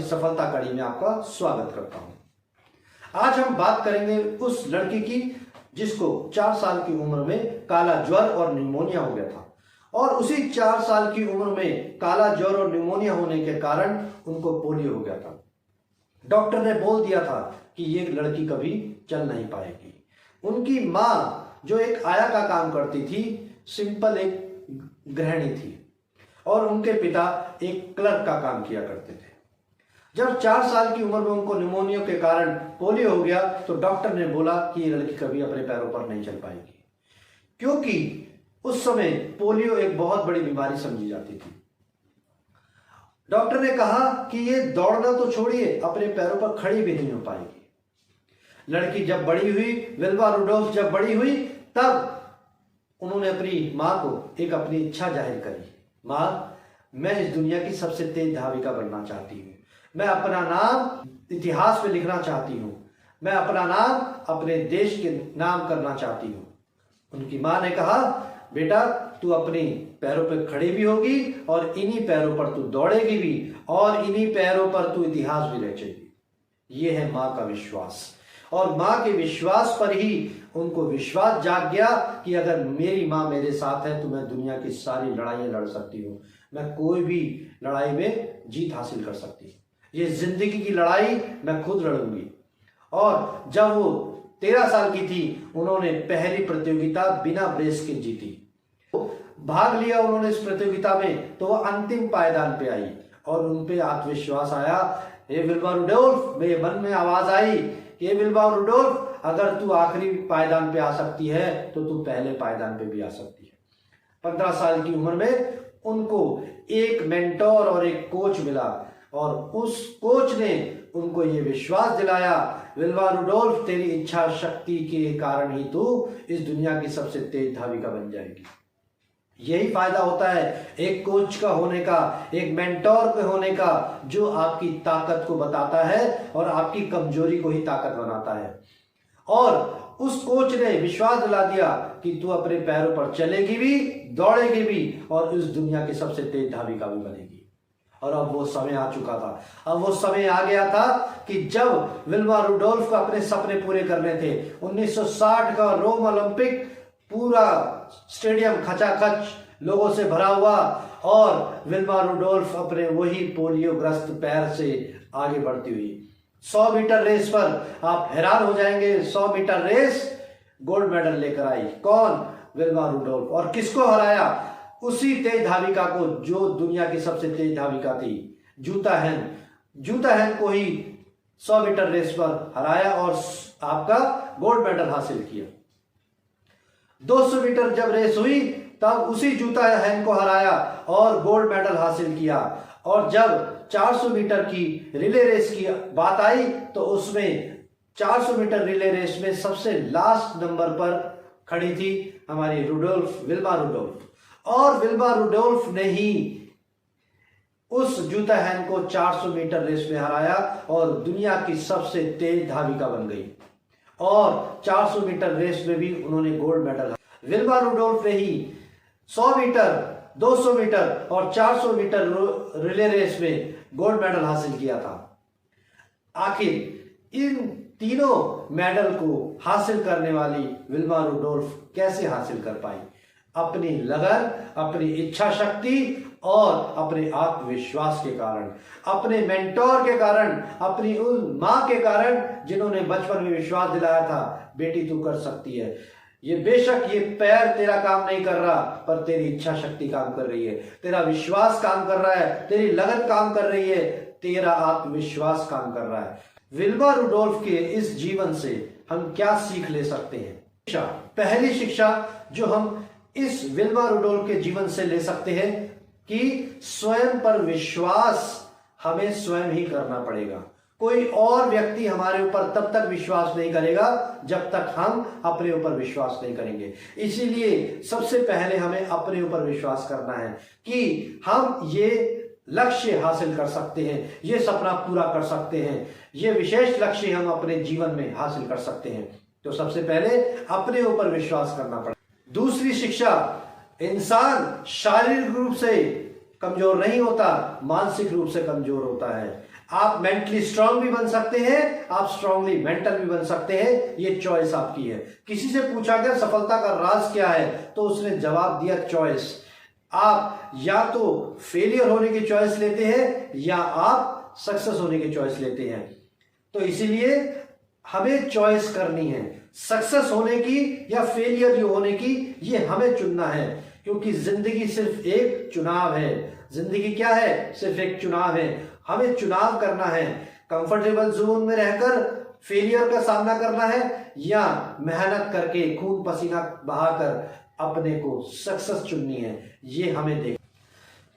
सफलता कड़ी में आपका स्वागत करता हूं। आज हम बात करेंगे उस लड़की की जिसको 4 साल की उम्र में काला ज्वर और निमोनिया हो गया था और उसी 4 साल की उम्र में काला ज्वर और निमोनिया होने के कारण उनको पोलियो हो गया था। डॉक्टर ने बोल दिया था कि ये लड़की कभी चल नहीं पाएगी। उनकी माँ जो एक आया का काम करती थी, सिंपल एक गृहिणी थी और उनके पिता एक क्लर्क का काम किया करते थे। जब 4 साल की उम्र में उनको निमोनिया के कारण पोलियो हो गया तो डॉक्टर ने बोला कि ये लड़की कभी अपने पैरों पर नहीं चल पाएगी, क्योंकि उस समय पोलियो एक बहुत बड़ी बीमारी समझी जाती थी। डॉक्टर ने कहा कि ये दौड़ना तो छोड़िए, अपने पैरों पर खड़ी भी नहीं हो पाएगी। लड़की जब बड़ी हुई, विल्मा रुडोल्फ जब बड़ी हुई, तब उन्होंने अपनी माँ को एक अपनी इच्छा जाहिर करी। माँ, मैं इस दुनिया की सबसे तेज धाविका बनना चाहती हूँ। मैं अपना नाम इतिहास में लिखना चाहती हूँ। मैं अपना नाम अपने देश के नाम करना चाहती हूँ। उनकी माँ ने कहा, बेटा तू अपनी पैरों पर खड़ी भी होगी और इन्हीं पैरों पर तू दौड़ेगी भी और इन्हीं पैरों पर तू इतिहास भी रचेगी। ये है माँ का विश्वास और माँ के विश्वास पर ही उनको विश्वास जाग गया कि अगर मेरी माँ मेरे साथ है तो मैं दुनिया की सारी लड़ाइयाँ लड़ सकती हूँ। मैं कोई भी लड़ाई में जीत हासिल कर सकती हूँ। ये जिंदगी की लड़ाई मैं खुद लड़ूंगी। और जब वो 13 साल की थी, उन्होंने पहली प्रतियोगिता बिना ब्रेस के जीती। भाग लिया उन्होंने इस प्रतियोगिता में तो वो अंतिम पायदान पे आई और उन पे आत्मविश्वास आया। ये विल्मा रुडोल्फ, मेरे मन में आवाज आई, ये विल्मा रुडोल्फ, अगर तू आखिरी पायदान पे आ सकती है तो तू पहले पायदान पे भी आ सकती है। 15 साल की उम्र में उनको एक मेंटोर और एक कोच मिला और उस कोच ने उनको ये विश्वास दिलाया, विल्मा रुडोल्फ, तेरी इच्छा शक्ति के कारण ही तू इस दुनिया की सबसे तेज धाविका बन जाएगी। यही फायदा होता है एक कोच का होने का, एक मेंटोर के होने का, जो आपकी ताकत को बताता है और आपकी कमजोरी को ही ताकत बनाता है। और उस कोच ने विश्वास दिला दिया कि तू अपने पैरों पर चलेगी भी, दौड़ेगी भी और इस दुनिया की सबसे तेज धाविका भी बनेगी। और अब वो समय आ चुका था। अब वो समय आ गया था कि जब विल्मा रुडोल्फ को अपने सपने पूरे करने थे। 1960 का रोम ओलंपिक, पूरा स्टेडियम खचाखच लोगों से भरा हुआ और विल्मा रुडोल्फ अपने वही पोलियोग्रस्त पैर से आगे बढ़ती हुई 100 मीटर रेस पर आप हैरान हो जाएंगे। 100 मीटर रेस गोल्ड मेडल लेकर आई। कौन? Wilma Rudolph. और किसको हराया? उसी तेज धाविका को जो दुनिया की सबसे तेज धाविका थी, जूता हैन। जूता हैन को ही 100 मीटर रेस पर हराया और आपका गोल्ड मेडल हासिल किया। 200 मीटर जब रेस हुई तब उसी जूता हैन को हराया और गोल्ड मेडल हासिल किया। और जब 400 मीटर की रिले रेस की बात आई तो उसमें 400 मीटर रिले रेस में सबसे लास्ट नंबर पर खड़ी थी हमारी रुडोल्फ, विल्मा रुडोल्फ। और विल्मा रुडोल्फ ने ही उस जूता हैन को 400 मीटर रेस में हराया और दुनिया की सबसे तेज धाविका बन गई। और 400 मीटर रेस में भी उन्होंने गोल्ड मेडल। विल्मा रुडोल्फ ने ही 100 मीटर, 200 मीटर और 400 मीटर रिले रेस में गोल्ड मेडल हासिल किया था। आखिर इन तीनों मेडल को हासिल करने वाली विल्मा रुडोल्फ कैसे हासिल कर पाई? अपनी लगन, अपनी इच्छा शक्ति और अपने आत्मविश्वास के कारण, अपने मेंटोर के कारण, अपनी उन माँ के कारण जिन्होंने बचपन में विश्वास दिलाया था, बेटी तू कर सकती है। ये बेशक ये पैर तेरा काम नहीं कर रहा, पर तेरी इच्छा शक्ति काम कर रही है, तेरा विश्वास काम कर रहा है, तेरी लगन काम कर रही है, तेरा आत्मविश्वास काम कर रहा है। विल्मा रुडोल्फ के इस जीवन से हम क्या सीख ले सकते हैं? पहली शिक्षा जो हम इस विल्मा रुडोल्फ के जीवन से ले सकते हैं कि स्वयं पर विश्वास हमें स्वयं ही करना पड़ेगा। कोई और व्यक्ति हमारे ऊपर तब तक विश्वास नहीं करेगा जब तक हम अपने ऊपर विश्वास नहीं करेंगे। इसीलिए सबसे पहले हमें अपने ऊपर विश्वास करना है कि हम ये लक्ष्य हासिल कर सकते हैं, ये सपना पूरा कर सकते हैं, ये विशेष लक्ष्य हम अपने जीवन में हासिल कर सकते हैं। तो सबसे पहले अपने ऊपर विश्वास करना पड़ेगा। दूसरी शिक्षा, इंसान शारीरिक रूप से कमजोर नहीं होता, मानसिक रूप से कमजोर होता है। आप मेंटली स्ट्रांग भी बन सकते हैं, आप स्ट्रांगली मेंटल भी बन सकते हैं, ये चॉइस आपकी है। किसी से पूछा गया सफलता का राज क्या है, तो उसने जवाब दिया चॉइस। आप या तो फेलियर होने की चॉइस लेते हैं या आप सक्सेस होने की चॉइस लेते हैं। तो इसीलिए हमें चॉइस करनी है, सक्सेस होने की या फेलियर जो होने की, ये हमें चुनना है। क्योंकि जिंदगी सिर्फ एक चुनाव है। जिंदगी क्या है? सिर्फ एक चुनाव है। हमें चुनाव करना है, कंफर्टेबल जोन में रहकर फेलियर का सामना करना है या मेहनत करके खून पसीना बहाकर अपने को सक्सेस चुननी है। ये हमें देख।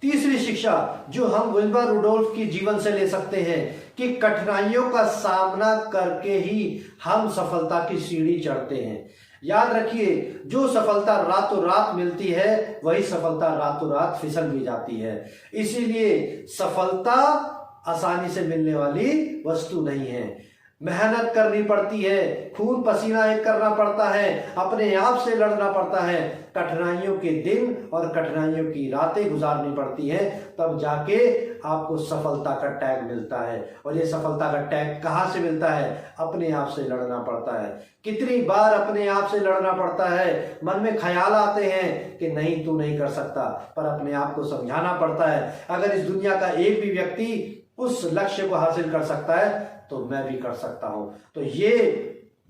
तीसरी शिक्षा जो हम विल्बर रुडोल्फ की जीवन से ले सकते हैं कि कठिनाइयों का सामना करके ही हम सफलता की सीढ़ी चढ़ते हैं। याद रखिए, जो सफलता रातों रात मिलती है वही सफलता रातों रात फिसल भी जाती है। इसीलिए सफलता आसानी से मिलने वाली वस्तु नहीं है। मेहनत करनी पड़ती है, खून पसीना एक करना पड़ता है, अपने आप से लड़ना पड़ता है, कठिनाइयों के दिन और कठिनाइयों की रातें गुजारनी पड़ती हैं, तब जाके आपको सफलता का टैग मिलता है। और ये सफलता का टैग कहाँ से मिलता है? अपने आप से लड़ना पड़ता है। कितनी बार अपने आप से लड़ना पड़ता है, मन में ख्याल आते हैं कि नहीं तू नहीं कर सकता, पर अपने आप को समझाना पड़ता है अगर इस दुनिया का एक भी व्यक्ति उस लक्ष्य को हासिल कर सकता है तो मैं भी कर सकता हूं। तो ये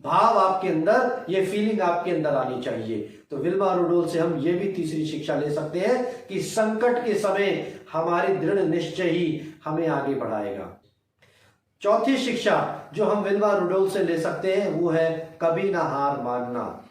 भाव आपके अंदर, ये फीलिंग आपके अंदर आनी चाहिए। तो विल्बर रुडोल्फ से हम ये भी तीसरी शिक्षा ले सकते हैं कि संकट के समय हमारी दृढ़ निश्चय ही हमें आगे बढ़ाएगा। चौथी शिक्षा जो हम विल्बर रुडोल्फ से ले सकते हैं वो है कभी ना हार मानना।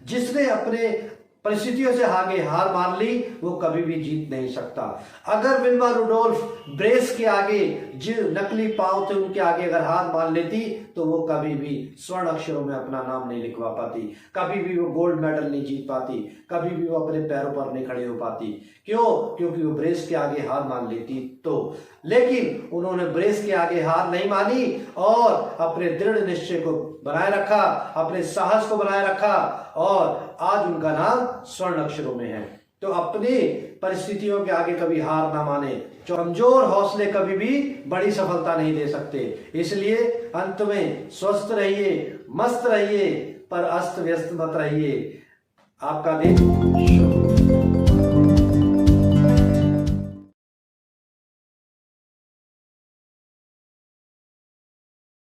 जिसने अपने परिस्थितियों से आगे हार मान ली वो कभी भी जीत नहीं सकता। अगर विल्बर रुडोल्फ ब्रेस के आगे, जो नकली पांव थे उनके आगे अगर हार मान लेती तो वो कभी भी स्वर्ण अक्षरों में अपना नाम नहीं लिखवा पाती, कभी भी वो गोल्ड मेडल नहीं जीत पाती, कभी भी वो अपने पैरों पर नहीं खड़े हो पाती। क्यों? क्योंकि वो ब्रेस के आगे हार मान लेती तो। लेकिन उन्होंने ब्रेस के आगे हार नहीं मानी और अपने दृढ़ निश्चय को बनाए रखा, अपने साहस को बनाए रखा और आज उनका नाम स्वर्ण अक्षरों में है। तो अपनी परिस्थितियों के आगे कभी हार ना माने। कमजोर हौसले कभी भी बड़ी सफलता नहीं दे सकते। इसलिए अंत में स्वस्थ रहिए, मस्त रहिए, पर अस्त व्यस्त मत रहिए। आपका दिन शुभ।